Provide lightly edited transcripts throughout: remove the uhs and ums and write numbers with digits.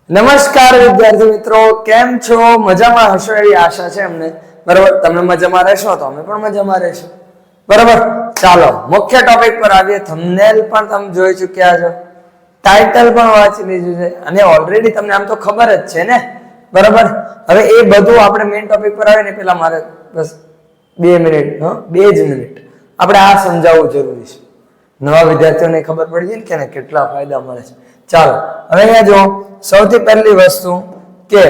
નમસ્કાર વિદ્યાર્થી મિત્રો, કેમ છો? મજામાં હશો એવી આશા છે અમને. બરાબર, તમે મજામાં રહેશો તો અમે પણ મજામાં રહેશું. બરાબર, ચાલો મુખ્ય ટોપિક પર આવીએ. થંબનેલ પણ તમે જોઈ ચૂક્યા છો, ટાઇટલ પણ વાંચી લીધું છે અને ઓલરેડી તમને આમ તો ખબર જ છે ને. બરાબર, હવે એ બધું આપણે મેઇન ટોપિક પર આવે ને પેલા મારે બસ 2 મિનિટ 2 જ મિનિટ આપણે આ સમજાવવું જરૂરી છે. નવા વિદ્યાર્થીઓને ખબર પડી જાય ને કે કેટલા ફાયદા મળે છે. ચાલો હવે અહીંયા જો, સૌથી પહેલી વસ્તુ કે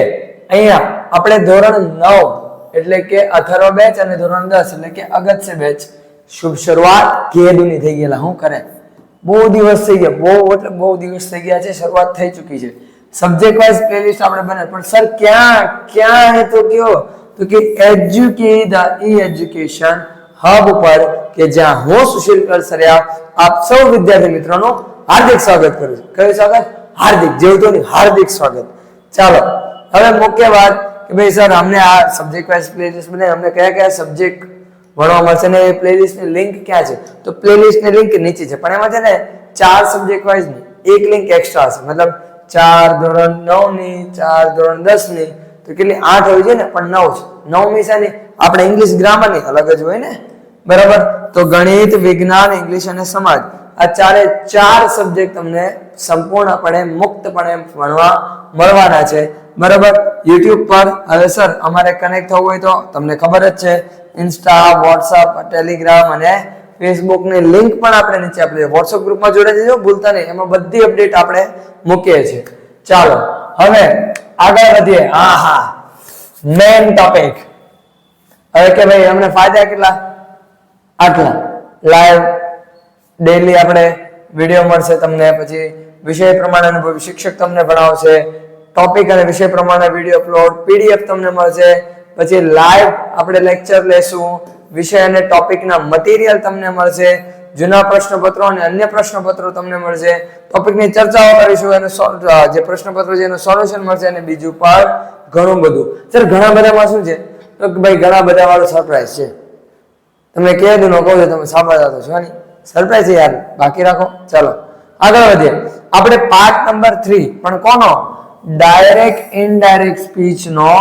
અહીંયા આપણે ધોરણ 9 એટલે કે અથર્વ બેચ અને ધોરણ 10 એટલે કે અગત્ય બેચ શુભ શરૂઆત કેદુની થઈ ગયેલા. શું કરે, બહુ દિવસ થઈ ગયા, બહુ દિવસ થઈ ગયા છે, શરૂઆત થઈ ચૂકી છે. સબ્જેક્ટ વાઇઝ પ્લેલિસ્ટ આપણે બને, પણ સર ક્યાં હે તો કયો તો કે એજ્યુકેશન હબ ઉપર કે જ્યાં હું સુશીલ કરસરિયા આપ સૌ વિદ્યાર્થી મિત્રોનું હાર્દિક સ્વાગત કરું છું. કયું સ્વાગત? હાર્દિક, જેવતોની હાર્દિક સ્વાગત. ચાલો હવે મુખ્ય વાત કે ભાઈ સર અમને આ સબ્જેક્ટ વાઇઝ પ્લેલિસ્ટ બને, અમને કયા સબ્જેક્ટ ભણવા મળશે ને એ પ્લેલિસ્ટની લિંક ક્યાં છે? તો પ્લેલિસ્ટની લિંક નીચે છે, પણ એમાં છે ને 4 સબ્જેક્ટ વાઇઝ ની એક લિંક એક્સ્ટ્રા છે. મતલબ 4 ધોરણ 9 ની, 4 ધોરણ 10 ની, તો કેટલી 8 હોય છે ને, પણ 9 છે. 9મી શાની? આપણે ઇંગ્લિશ ગ્રામર ની અલગ જ હોય ને. બરાબર, તો ગણિત, વિજ્ઞાન, ઇંગ્લિશ અને સમાજ આ 4 સબ્જેક્ટ તમને સંપૂર્ણપણે મુક્તપણે ભણવા મળવાના છે. બરાબર, YouTube પર હવે સર અમારે કનેક્ટ થવું હોય તો તમને ખબર જ છે, ઇન્સ્ટા, વોટ્સઅપ, ટેલિગ્રામ અને ફેસબુક ની લિંક પણ આપણે નીચે આપી. વોટ્સઅપ ગ્રુપમાં જોડાઈ જજો, ભૂલતા નહીં, એમાં બધી અપડેટ આપણે મૂકીએ છીએ. ચાલો હવે આગળ વધીએ. Main topic. હવે કે ભાઈ અમને ફાયદા કેટલા? આટલા. લાઈવ ડેઈલી આપણે વિડીયો મળશે તમને, પછી વિષય પ્રમાણે અનુભવી શિક્ષક તમને ભણાવશે, ટોપિક અને વિષય પ્રમાણે વિડીયો અપલોડ, પીડીએફ તમને મળશે, પછી લાઈવ આપણે લેક્ચર લેશું, વિષય અને ટોપિકના મટીરિયલ તમને મળશે, જૂના પ્રશ્નપત્રો અને અન્ય પ્રશ્નપત્રો તમને મળશે, ટોપિકની ચર્ચાઓ કરીશું, અને જે પ્રશ્નપત્રો છે એનું સોલ્યુશન મળશે, અને બીજું પણ ઘણું બધું. સર ઘણા બધામાં શું છે તો ભાઈ ઘણા બધા વાળો સરપ્રાઈઝ છે. તમને કહી દઉં કહું છું, તમે સાંભળતા તો છો નહીં, સરપ્રાઈઝ છે યાર, બાકી રાખો. ચાલો આગળ વધીએ. આપણે પાર્ટ નંબર 3 પણ કોનો? ડાયરેક્ટ ઇનડાયરેક્ટ સ્પીચ નો,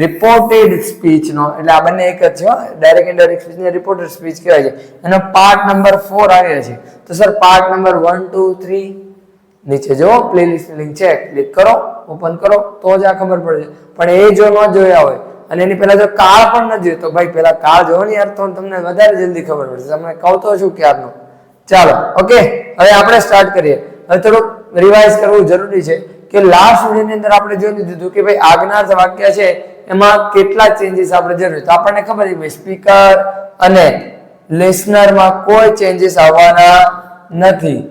રિપોર્ટેડ સ્પીચ નો, એટલે આ બંને એક જ છે. ડાયરેક્ટ ઇનડાયરેક્ટ સ્પીચ ને રિપોર્ટેડ સ્પીચ કહેવાય છે. એનો પાર્ટ નંબર 4 આવ્યો છે. તો સર પાર્ટ નંબર 1 2 3 નીચે જો પ્લેલિસ્ટ લિંક છે, ક્લિક કરો, ઓપન કરો તો જ આ ખબર પડે. પણ એ જો ન જોયા હોય અને એની પહેલા જો કાળ પણ ન જોયું તો ભાઈ પેલા કાળ જોવો ને યાર, તો તમને વધારે જલ્દી ખબર પડશે. તમને કહું તો છું ક્યારનો. ચાલો ઓકે, હવે આપણે સ્ટાર્ટ કરીએ. હવે થોડુંક રિવાઇઝ કરવું જરૂરી છે કે લાસ્ટ વિડિયોની અંદર આપણે જોઈ લીધું કે ભાઈ આજ્ઞાર્થ વાક્ય છે એમાં કેટલા ચેન્જીસ આપણે જરૂર. તો આપણને ખબર છે ભાઈ સ્પીકર અને લિસનરમાં કોઈ ચેન્જીસ આવવાના નથી.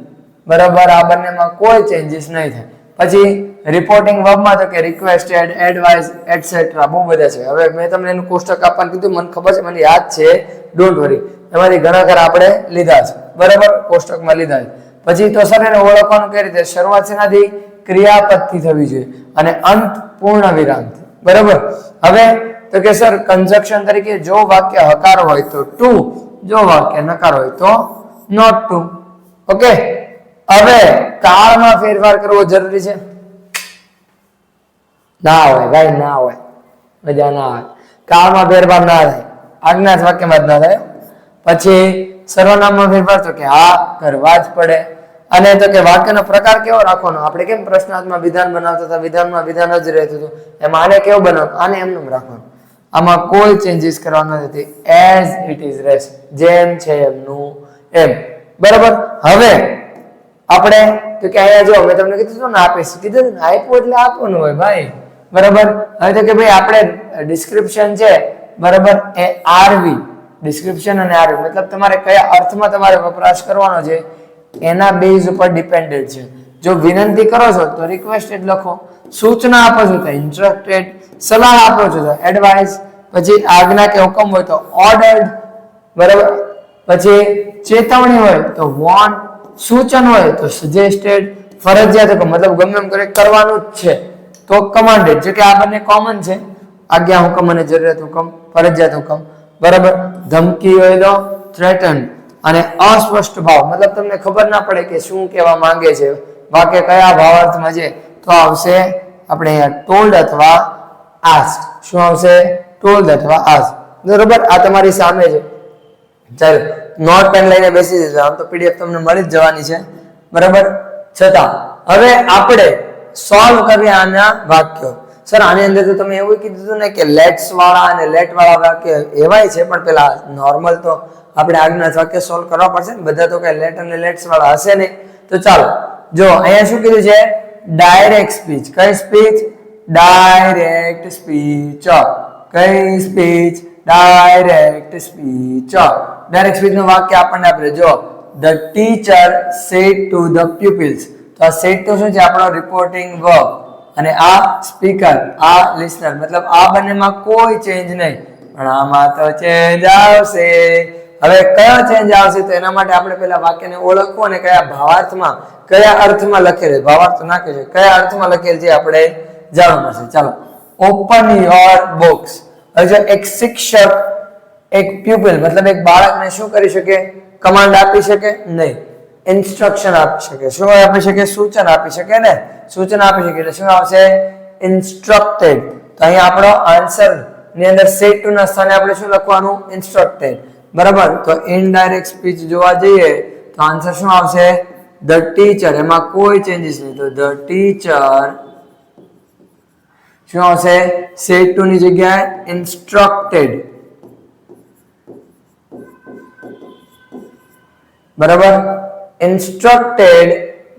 બરાબર, આ બંનેમાં કોઈ ચેન્જીસ નહીં થાય. પછી રિપોર્ટિંગ વર્બમાં તો કે રિક્વેસ્ટેડ, એડવાઇસ, એટસેટ્રા બહુ બધા છે. હવે મેં તમને એનું કોષ્ટક આપવાનું કીધું, મને ખબર છે, મને યાદ છે, ડોન્ટ વરી. એમાંથી ઘણા ખરા આપણે લીધા છે. બરાબર, કોષ્ટકમાં લીધા છે. પછી તો સર એને ઓળખવાનું કઈ રીતે? શરૂઆત શેનાથી? ક્રિયાપદથી થવી જોઈએ અને અંત પૂર્ણ વિરામથી. બરાબર, હવે તો કે સર કન્જક્શન તરીકે જો વાક્ય હકાર હોય તો ટુ, જો વાક્ય નકાર હોય તો નોટ ટુ. ઓકે, હવે કાળમાં ફેરફાર કરવો જરૂરી છે? ના હોય ભાઈ, ના હોય, મજા ના આવે. કાળમાં ફેરફાર ના થાય, આજ્ઞાર્થ વાક્યમાં જ ના થાય. પછી સર્વનામમાં ફેરફાર તો કે હા કરવા જ પડે. અને તો કે વાક્યનો પ્રકાર કેવો રાખવાનો? આપણે કેમ પ્રશ્નાર્થમાં વિધાન બનાવતા હતા, વિધાનમાં વિધાન જ રહેતું હતું, એમાં આને કેવું બનાવવાનું? આને એમનું રાખવાનું. આમાં કોઈ ચેન્જીસ કરવાના નથી, એઝ ઇટ ઇઝ રહેશે, જેમ છે એમનું એમ. બરાબર, હવે આપણે તો કે અહીંયા જો મેં તમને કીધું ને આપીશ, કીધું ને આપ્યું એટલે આપવાનું હોય ભાઈ. બરાબર, હવે તો કે ભાઈ આપણે ડિસ્ક્રિપ્શન છે, બરાબર, એ આરવી ડિસ્ક્રિપ્શન અને આરવી મતલબ તમારે કયા અર્થમાં તમારે વપરાશ કરવાનો છે એના બેઝ ઉપર ડિપેન્ડેડ છે. જો વિનંતી કરો છો તો રિક્વેસ્ટેડ લખો, સૂચના આપો છો તો ઇન્સ્ટ્રક્ટેડ, સલાહ આપો છો તો એડવાઇસ, પછી આજ્ઞા કે હુકમ હોય તો ઓર્ડર્ડ. બરાબર, પછી ચેતવણી હોય તો વોર્ન, સૂચન હોય તો સજેસ્ટેડ, ફરજિયાત કે મતલબ ગમે એમ કરે કરવાનું જ છે તો કમાન્ડેડ. જો કે આ બંને કોમન છે, આજ્ઞા હુકમ અને જરૂરિયાત હુકમ, ફરજિયાત હુકમ. બરાબર, ધમકી હોય તો થ્રેટન, અને અસ્પષ્ટ ભાવ મતલબ તમને ખબર ના પડે કે શું કહેવા માંગે છે, વાક્ય કયા ભાવાર્થમાં છે તો આવશે આપણે અહીંયા ટોલ્ડ અથવા આસ્ક્ડ. શું આવશે? ટોલ્ડ અથવા આસ્ક્ડ. બરોબર, આ તમારી સામે છે. ચાલો નોટ પેન લઈને બેસી જજો. આમ તો પીડીએફ તમને મળી જ જવાની છે. બરાબર, છતાં હવે આપણે સોલ્વ કરીએ આના વાક્યો. સર આની અંદર તો તમે એવું કીધું હતું ને કે લેટ્સ વાળા અને લેટ વાળા વાક્ય એવાય છે, પણ પેલા નોર્મલ તો આપણે આજ્ઞા વાક્ય સોલ્વ કરવા પડશે ને. બધા તો કઈ લેટ અને લેટ્સ વાળા હશે નહીં. તો ચાલો જો અહીંયા શું કીધું છે? Direct speech. કઈ સ્પીચ? Direct speech. કઈ speech? Direct speech. Direct speech નું વાક્ય આપણને આપે જો the teacher said to the pupils. તો આ said તો શું છે? આપણો રિપોર્ટિંગ વર્બ, અને આ સ્પીકર, આ લિસનર. મતલબ આ બંનેમાં કોઈ ચેન્જ નહીં, પણ આમાં તો ચેન્જ આવશે. હવે કયો ચેન્જ આવશે? તો એના માટે આપણે પહેલા વાક્યને ઓળખવું અને કયા ભાવાર્થમાં, કયા અર્થમાં લખેલ છે. ભાવાર્થ નાખે છે, કયા અર્થમાં લખેલ છે આપણે જાણવું પડશે. ચાલો, ઓપન યોર બુક્સ. હવે જો એક શિક્ષક એક પ્યુપિલ મતલબ એક બાળકને શું કરી શકે? કમાન્ડ આપી શકે નહીં, ઇન્સ્ટ્રક્શન આપી શકે. શું આપી શકે? સૂચન આપી શકે ને. સૂચન આપી શકે એટલે શું આવશે? ઇન્સ્ટ્રક્ટેડ. તો અહીંયા આપણો આન્સર ની અંદર સેડ ટુ ના સ્થાને આપણે શું લખવાનું? ઇન્સ્ટ્રક્ટેડ. બરાબર, તો ઇનડાયરેક્ટ સ્પીચ જોવા જઈએ તો આન્સર શું આવશે? The teacher. એમાં કોઈ ચેન્જીસ નહીં, તો ધ ટીચર શું આવશે? સેડ ટુ ની જગ્યાએ ઇન્સ્ટ્રક્ટેડ. બરાબર, ઇન્સ્ટ્રક્ટેડ.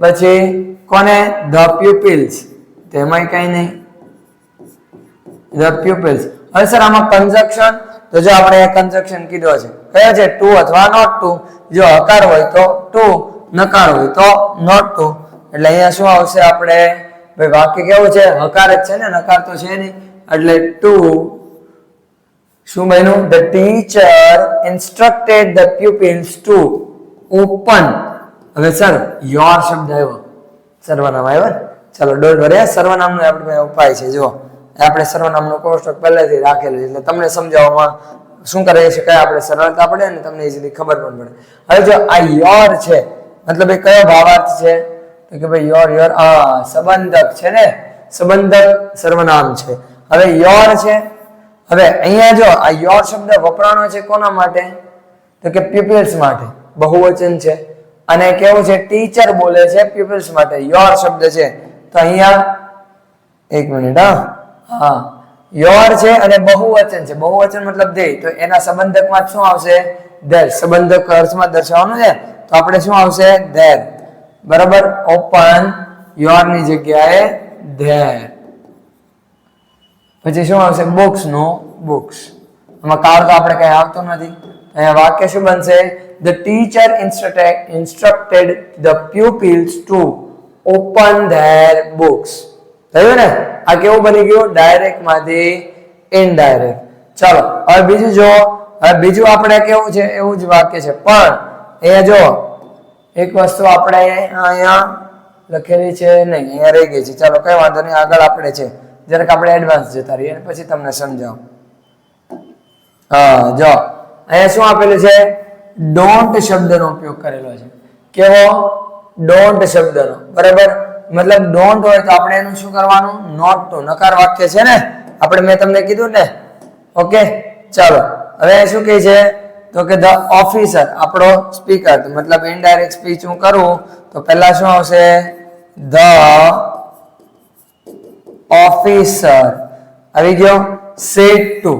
પછી કોને? The pupils. તેમાં કઈ નહીં, ધ પ્યુપિલ્સ. હવે સર આમાં કન્જક્શન, તો જો આપણે કન્જક્શન કીધો છે કયા છે? ટુ અથવા નોટ ટુ. જો હકાર હોય તો ટુ, નકાર હોય તો નોટ ટુ. એટલે અહીંયા શું આવશે? આપણે ભાઈ વાક્ય કેવું છે? હકાર જ છે ને, નકાર તો છે નહીં. એટલે ટુ શું બન્યું? The teacher instructed the pupils to open. હવે સર યોર શબ્દ આવ્યો, સર્વનામ આવ્યો. ચાલો ડોન્ટ વરી, સર્વનામનો આપણે ઉપાય છે. જો આપણે સર્વનામનો કોષ્ટક પહેલેથી રાખેલું છે, એટલે તમને સમજાવવામાં શું કરે છે, કયા આપણે સરળતા પડે ને તમને ઈઝીલી ખબર પણ પડે. હવે જો આ યોર છે, મતલબ એ કયો ભાવાર્થ છે? તો કે ભાઈ યોર, યોર સંબંધક છે ને, સંબંધક સર્વનામ છે. હવે યોર છે. હવે અહીંયા જો આ યોર શબ્દ વપરાણો છે કોના માટે? તો કે પ્યુપિલ્સ માટે. બહુવચન છે અને કેવું છે? ટીચર બોલે છે પ્યુપિલ્સ માટે. યોર શબ્દ છે તો અહીંયા એક મિનિટ, હા યોર છે અને બહુવચન છે. બહુવચન મતલબ ધેય, તો એના સંબંધકમાં શું આવશે? ધેર. સંબંધક અર્થમાં દર્શાવવાનું છે તો આપણે શું આવશે? ધેર. બરાબર, ઓપન યોર ની જગ્યાએ ધેર. પછી શું આવશે? બુક્સ નો બુક્સ. આમાં કાળ તો આપણે કઈ આવતો નથી. અહીંયા વાક્ય શું બનશે? The teacher instructed the pupils to open their books. થયું ને? આ કેવું બની ગયું? ડાયરેક્ટ માંથી ઇનડાયરેક્ટ. ચાલો હવે બીજું જો. હવે બીજું આપણે કેવું છે? એવું જ વાક્ય છે, પણ અહીંયા જો એક વસ્તુ આપણે અહીંયા લખેલી છે નહીં, અહીંયા રહી ગઈ છે. ચાલો કઈ વાંધો નહીં, આગળ આપણે છે જરાક આપણે એડવાન્સ જતા રહીએ પછી તમને સમજાવું. હા જો અહીંયા શું આપેલું છે? ડોન્ટ શબ્દનો ઉપયોગ કરેલો છે. કેવો? ડોન્ટ શબ્દનો. બરાબર, મતલબ ડોન્ટ હોય તો આપણે એનું શું કરવાનું? Not two. નકાર વાક્ય છે ને, આપણે મેં તમને કીધું ને. ઓકે, ચાલો હવે શું કહે છે? તો કે ધ ઓફિસર, આપણો સ્પીકર. મતલબ ઇનડાયરેક્ટ સ્પીચ હું કરું તો પહેલા શું આવશે? ધ ઓફિસર આવી ગયો. Said to.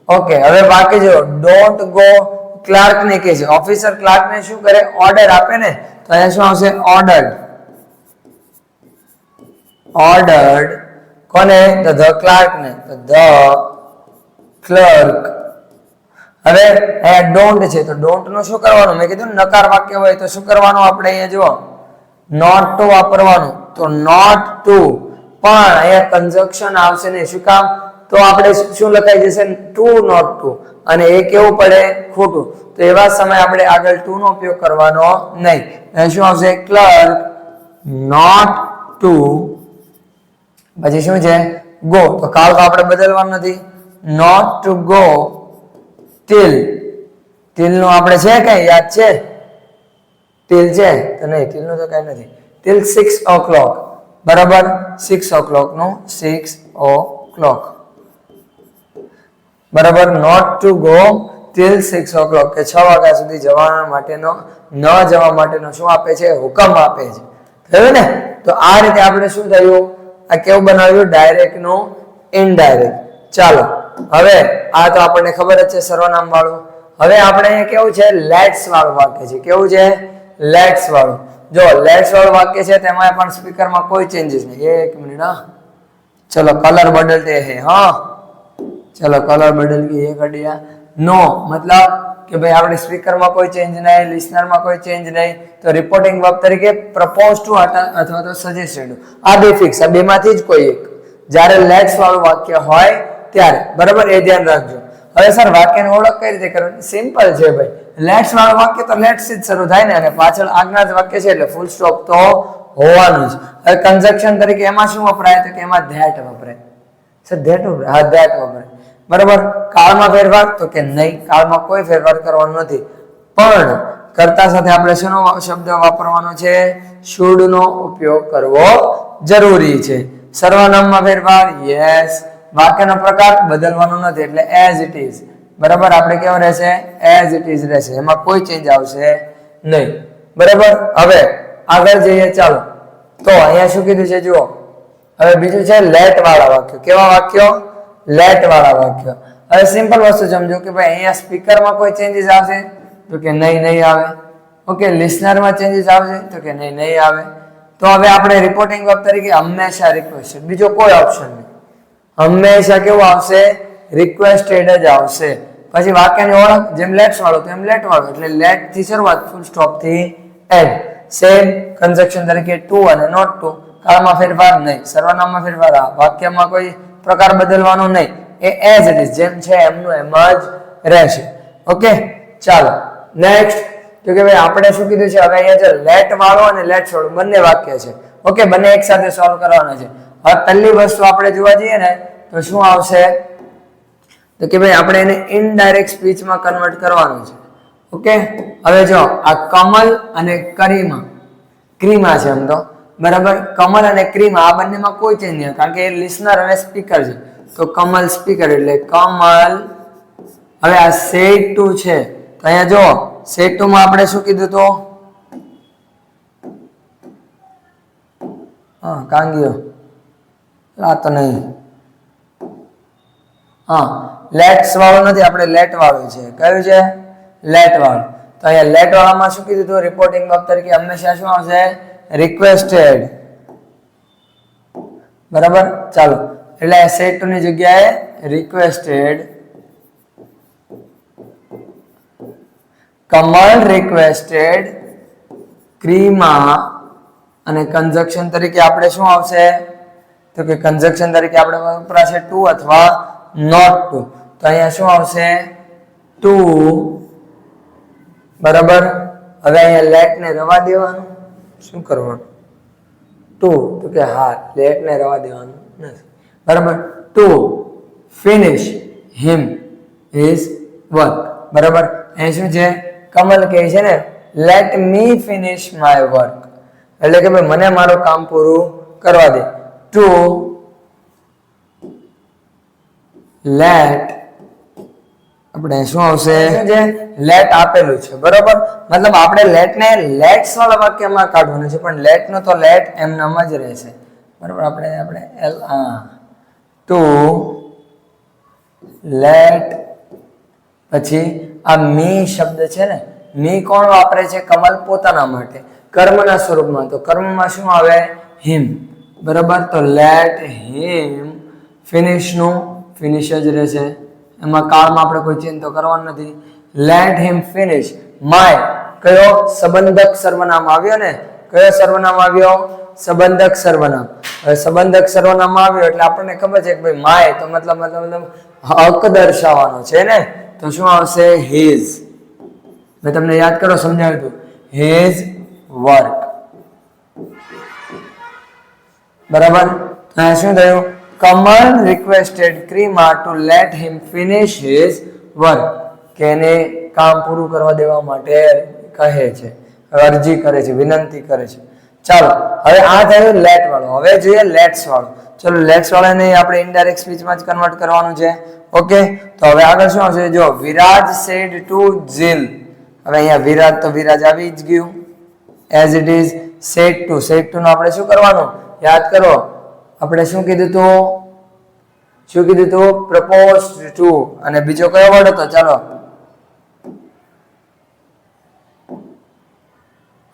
ઓકે, હવે બાકી જો ડોન્ટ ગો. ક્લાર્ક ને કહે છે, ઓફિસર ક્લાર્ક ને શું કરે? ઓર્ડર આપે ને, તો અહીંયા શું આવશે? ઓર્ડર્ડ. ઓર્ડર્ડ કોને? તો ધ ક્લાર્ક ને, તો ધ ક્લર્ક. હવે અહીંયા ડોન્ટ છે તો ડોન્ટ નું શું કરવાનું? મેં કીધું નકાર વાક્ય હોય તો શું કરવાનું? આપણે અહીંયા જુઓ નોટ ટુ વાપરવાનું. તો નોટ ટુ, પણ અહીંયા કન્જક્શન આવશે નહીં. શું કામ? તો આપણે શું લખાઈ જશે? ટુ નોટ ટુ, અને એ કેવું પડે? ખોટું. તો એવા સમય આપણે આગળ ટુ નો ઉપયોગ કરવાનો નહીં. શું આવશે? Clerk not to. પછી શું છે? ગો. તો કાલ તો આપણે બદલવાનું નથી. Not to go till. Till નું આપણે છે કઈ યાદ છે? ટીલ છે તો નહીં, ટીલ નું તો કઈ નથી. Teal 6 o'clock. બરાબર 6 o'clock નું 6 o'clock બરાબર not to go till 6 o'clock કે 6 વાગ્યા સુધી જવા માટેનો ન જવા માટેનો શું આપે છે હુકમ આપે છે થયું ને તો આ રીતે આપણે શું થયું આ કેવું બનાવ્યું ડાયરેક્ટ નું ઇનડાયરેક્ટ ચાલો હવે આ તો આપણને ખબર જ છે સર્વનામ વાળું હવે આપણે અહીંયા કેવું છે લેટ્સ વાળું વાક્ય છે કેવું છે લેટ્સ વાળું જો લેટ્સ વાળું વાક્ય છે તેમાં પણ સ્પીકરમાં કોઈ ચેન્જીસ નહીં એક મિનિટ હા ચલો કલર બદલते हैं हाँ चलो कलर बदल गई ये कर दिया नो मतलब कि भाई આપણે સ્પીકરમાં કોઈ ચેન્જ નહીં લિસનરમાં કોઈ ચેન્જ નહીં તો રિપોર્ટિંગ વર્બ તરીકે પ્રપોઝ ટુ અથવા તો સજેસ્ટેડ આ બે ફિક્સ આ બેમાંથી જ કોઈ એક જ્યારે લેટ્સ વાળું વાક્ય હોય ત્યારે બરાબર એ ધ્યાન રાખજો હવે સર વાક્યની ઓળખ કઈ રીતે કરવાની સિમ્પલ છે ભાઈ લેટ્સ વાળું વાક્ય તો લેટ્સ થી જ શરૂ થાય ને અને પાછળ આજ્ઞા જ વાક્ય છે એટલે ફૂલ સ્ટોપ તો હોવાનું જ હવે કન્જક્શન તરીકે એમાં શું વપરાય તો કે એમાં ધેટ વપરાય સર ધેટ વપરાય હા ધેટ વપરાય બરાબર કાળમાં ફેરફાર તો કે નહીં કાળમાં કોઈ ફેરફાર કરવાનો નથી પણ કર્તા સાથે આપણે શેનો શબ્દ વાપરવાનો છે should નો ઉપયોગ કરવો જરૂરી છે સર્વનામમાં ફેરફાર યસ વાક્યનો પ્રકાર બદલવાનો નથી એટલે as it is બરાબર આપણે કેવો રહેશે as it is રહેશે એમાં કોઈ ચેન્જ આવશે નહીં બરાબર હવે આગળ જઈએ ચાલો તો અહીંયા શું કીધું છે જુઓ હવે બીજું છે લેટ વાળા વાક્યો કેવા વાક્યો લેટ વાળા વાક્ય હવે સિમ્પલ વસ્તુ સમજો કે ભાઈ અહીંયા સ્પીકરમાં કોઈ ચેન્જીસ આવશે તો કે નહીં આવે ઓકે લિસનરમાં ચેન્જીસ આવશે તો કે નહીં આવે તો હવે આપણે રિપોર્ટિંગ વર્બ તરીકે હંમેશા રિક્વેસ્ટેડ બીજો કોઈ ઓપ્શન નહીં હંમેશા કેવું આવશે રિક્વેસ્ટેડ જ આવશે પછી વાક્યની ઓળખ જેમ લેટ્સ વાળો તો એમ લેટ વાળો એટલે લેટ થી શરૂઆત ફૂલ સ્ટોપ થી એન્ડ સેમ કન્જક્શન તરીકે ટુ અને નોટ ટુ કાળમાં ફેરફાર નહીં સર્વનામમાં ફેરફાર વાક્યમાં કોઈ પ્રકાર બદલવાનો નહીં એ એઝ ઇટ ઇઝ જેમ છે એમનું એમ જ રહેશે ઓકે ચાલો નેક્સ્ટ તો કે ભાઈ આપણે શું કીધું છે હવે અહીંયા જે લેટ વાળો અને લેટ્સ વાળો બંને વાક્ય છે ઓકે બંને એકસાથે સોલ્વ કરવાના છે હવે પહેલી વસ્તુ આપણે જોવા જઈએ ને તો શું આવશે તો કે ભાઈ આપણે એને ઇનડાયરેક્ટ સ્પીચમાં કન્વર્ટ કરવાનું છે ઓકે હવે જો આ કમલ અને ક્રીમા છે એમ તો બરાબર કમલ અને ક્રીમા આ બંનેમાં કોઈ ચેન્જ નહીં કારણ કે એ લિસનર અને સ્પીકર છે તો કમલ સ્પીકર એટલે કમલ હવે આ સેડ ટુ છે તો અહીંયા જો સેડ ટુ માં આપણે શું કીધું તો હા કાંગીઓ આ તો નહીં હા લેટ્સ વાળું નથી આપણે લેટ વાળું છે કયું છે લેટ વાળું તો અહીંયા લેટ વાળામાં શું કીધું તો રિપોર્ટિંગ વર્બ તરીકે હંમેશા શું આવશે રિક્વેસ્ટેડ બરાબર ચાલો એટલે સેટ ટુ ની જગ્યાએ રિક્વેસ્ટેડ કમલ રિક્વેસ્ટેડ ક્રીમા અને કન્જક્શન તરીકે આપણે શું આવશે તો કે કન્જક્શન તરીકે આપણે વપરાશે ટુ અથવા નોટ ટુ તો અહીંયા શું આવશે ટુ બરાબર હવે અહીંયા લેટ ને રવા દેવાનું શું કરવાનું ટુ તો કે હા લેટ ને રવા દેવાનું નથી બરાબર ટુ ફિનિશ હિમ હિઝ વર્ક બરાબર અહીં શું છે કમલ કહે છે ને let me finish my work એટલે કે ભાઈ મને મારું કામ પૂરું કરવા દે ટુ લેટ આપણે શું આવશે જે લેટ આપેલું છે બરોબર મતલબ આપણે લેટ ને લેટ્સ વાળા વાક્યમાં કાઢવાનું છે પણ લેટ નો તો લેટ એમ નામ જ રહેશે બરોબર આપણે એલ ટુ લેટ પછી આ મી શબ્દ છે ને મી કોણ વાપરે છે કમલ પોતાના માટે કર્મના સ્વરૂપમાં તો કર્મમાં શું આવે હિમ બરાબર તો લેટ હિમ ફિનિશ નું ફિનિશ જ રહેશે એમાં કાળમાં આપણે કોઈ ચેન્જ તો કરવાનું નથી લેટ હિમ ફિનિશ માય કયો સંબંધક સર્વનામ આવ્યો ને કયો સર્વનામ આવ્યો સંબંધક સર્વનામ હવે સંબંધક સર્વનામ આવ્યો એટલે આપણને ખબર છે કે ભાઈ માય તો મતલબ હક દર્શાવવાનો છે ને તો શું આવશે હિઝ મેં તમને યાદ કરો સમજાવ્યું હતું હિઝ વર્ક બરાબર શું થયું Kamal requested Krima to let him finish his work કે એને કામ પૂરું કરવા દેવા માટે કહે છે અરજી કરે છે વિનંતી કરે છે ચાલો હવે આ થયું લેટ વાળો. હવે જોઈએ લેટ્સ વાળો. ચલો લેટ્સ વાળાને આપણે ઇનડાયરેક્ટ સ્પીચમાં જ કન્વર્ટ કરવાનું છે. ઓકે, તો હવે આગળ શું આવશે? જો વિરાજ સેડ ટુ જીલ. હવે અહીંયા વિરાજ તો વિરાજ આવી જ ગયું as it is. Said to નો આપણે શું કરવાનું? યાદ કરો, આપણે શું કીધું તું? Proposed to. અને બીજો કયો વર્ડ હતો? ચાલો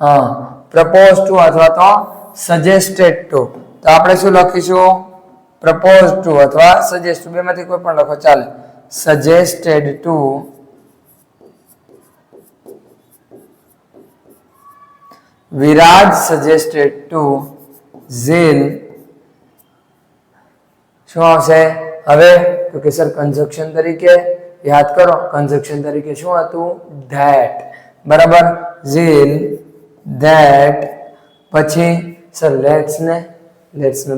હા, પ્રપોઝ ટુ અથવા તો સજેસ્ટેડ ટુ. તો આપણે શું લખીશું? પ્રપોઝ ટુ અથવા સજેસ્ટ ટુ, બેમાંથી કોઈ પણ લખો ચાલે. Suggested to Viraj suggested to Zeel. શું આવશે હવે? તો કે સર કન્જક્શન તરીકે યાદ કરો. કન્જક્શન તરીકે શું હતું? ધેટ. બરાબર, ઝીલ ધેટ. પછી સર લેટ્સ ને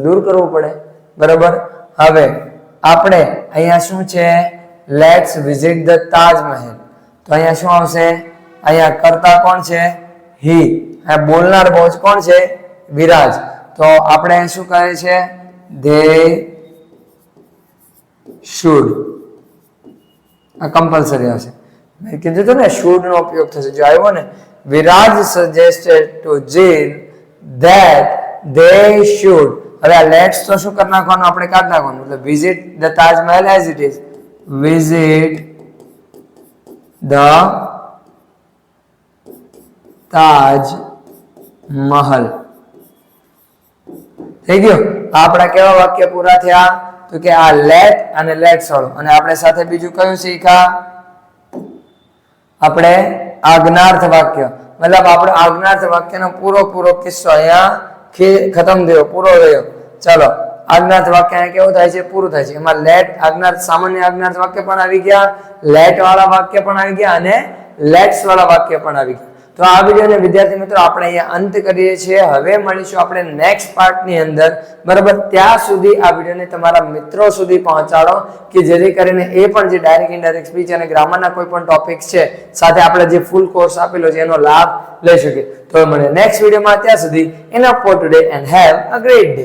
દૂર કરવું પડે. બરાબર, હવે આપણે અહીંયા શું છે? Let's visit the Taj Mahal. તો અહીંયા શું આવશે? અહીંયા કરતા કોણ છે? હી. આ બોલનાર બોજ કોણ છે? વિરાજ. તો આપણે શું કહે છે? They should. આ કમ્પલસરી આવશે. મેં કીધું હતું ને શુડ નો ઉપયોગ થશે. જો આવ્યો ને, Viraj suggested to Jeel that they should. હવે આ લેટ્સ તો શું કરી નાખવાનું? આપણે કાઢી નાખવાનું. એટલે visit the Taj Mahal as it is. Visit the Taj Mahal. થઈ ગયું. આપણા કેવા વાક્ય પૂરા થયા? તો કે આ લેટ અને લેટ્સ વાળું. અને આપણે સાથે બીજું કયું શીખ્યા? આપણે આજ્ઞાર્થ વાક્ય. મતલબ આપણે આજ્ઞાર્થ વાક્યનો પૂરો કિસ્સો અહીંયા ખતમ થયો, પૂરો થયો. ચલો, આજ્ઞાર્થ વાક્ય અહીંયા કેવું થાય છે? પૂરું થાય છે. એમાં લેટ આજ્ઞાર્થ, સામાન્ય આજ્ઞાર્થ વાક્ય પણ આવી ગયા, લેટ વાળા વાક્ય પણ આવી ગયા અને લેટ્સ વાળા વાક્ય પણ આવી ગયા. તો આ વિડીયોને વિદ્યાર્થી મિત્રો આપણે અહીંયા અંત કરીએ છીએ. હવે મળીશું આપણે નેક્સ્ટ પાર્ટની અંદર. બરાબર, ત્યાં સુધી આ વિડીયોને તમારા મિત્રો સુધી પહોંચાડો કે જેથી કરીને એ પણ જે ડાયરેક્ટ ઇનડાયરેક્ટ સ્પીચ અને ગ્રામરના કોઈ પણ ટોપિક્સ છે સાથે આપણે જે ફૂલ કોર્સ આપેલો છે એનો લાભ લઈ શકે. તો મળે નેક્સ્ટ વિડીયોમાં. ત્યાં સુધી enough four today and have a great day.